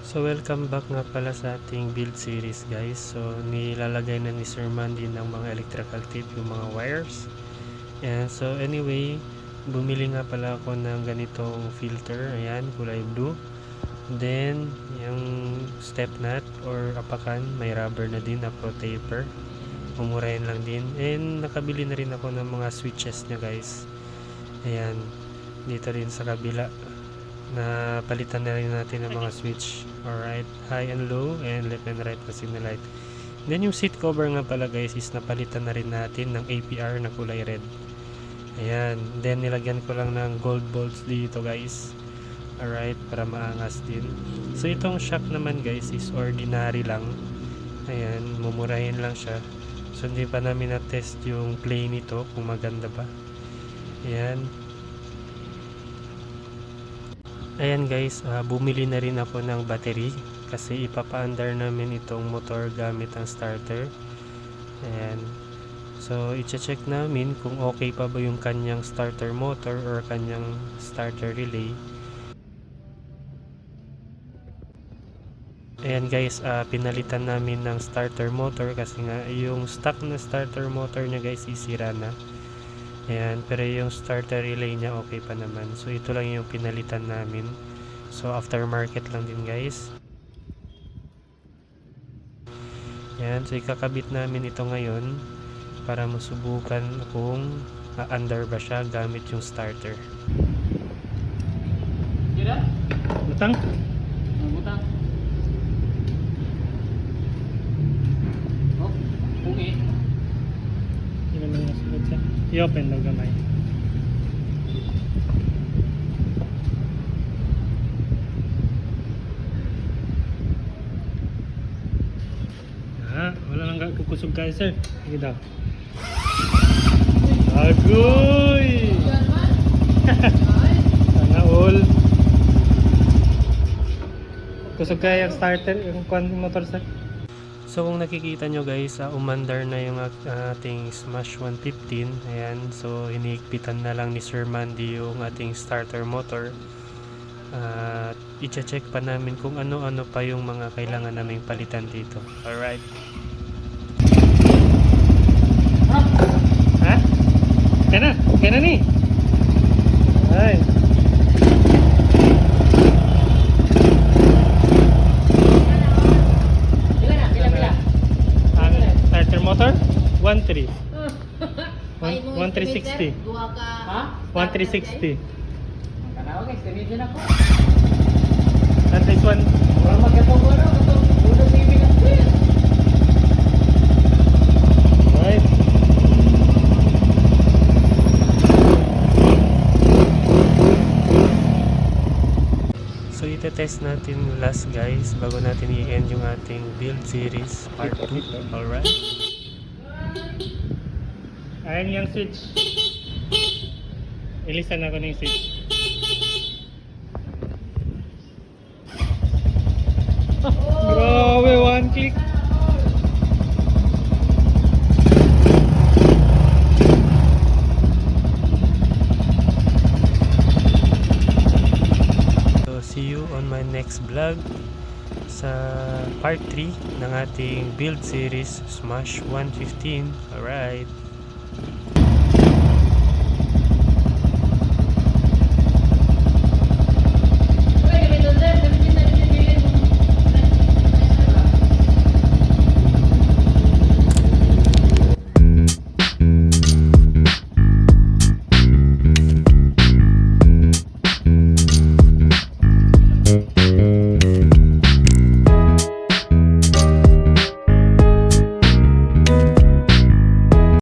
So welcome back nga pala sa ating build series guys. So nilalagay na ni Sir Mandy ng mga electrical tape yung mga wires. And so anyway, bumili nga pala ako ng ganitong filter. Ayan, kulay blue. Then yung step nut or apakan, may rubber na din na pro taper. Mumurahin lang din. And nakabili na rin ako ng mga switches niya guys. Ayan, dito rin sa kabila na palitan na rin natin ang mga switch. Alright, high and low and left and right na signal light. Then yung seat cover nga pala guys is napalitan na rin natin ng APR na kulay red. Ayan, then nilagyan ko lang ng gold bolts dito guys. Alright, para maangas din. So itong shock naman guys is ordinary lang. Ayan, mumurahin lang siya. So hindi pa namin na-test yung play nito kung maganda ba. Ayan. Ayan guys, bumili na rin ako ng battery kasi ipapa-under namin itong motor gamit ang starter. Ayan. So i-check namin kung okay pa ba yung kanyang starter motor or kanyang starter relay. Ayan guys, pinalitan namin ng starter motor kasi nga yung stock na starter motor niya guys is sira na. Ayan, pero yung starter relay niya okay pa naman. So ito lang yung pinalitan namin. So aftermarket lang din guys. Ayan, so ikakabit namin ito ngayon para masubukan kung under ba siya gamit yung starter. Butang? Butang. Oh, pungi. Yun naman yung sunod siya. I-open lang gamay. Wala nang kukusog kayo sir. Sige daw. Agoy! Sana all. Kusog kaya yung starter, yung motor sir. So kung nakikita nyo guys, umandar na yung ating Smash 115. Ayan, so hinihigpitan na lang ni Sir Mandy yung ating starter motor. I-check pa namin kung ano-ano pa yung mga kailangan naming palitan dito. Alright. Ha? Kaya na ni? Ay. Starter motor? 1.3 1.360 1.360 Kanawa guys, ganito na ko. And this one? Orang magkatong ano, katong ulo TV na. Right. So ite-test natin last guys bago natin i-end yung ating build series part 2. Alright. Ayan yung switch. Ilisan ako ng switch. Grabe, one click. So see you on my next vlog sa part 3 ng ating build series Smash 115. Alright.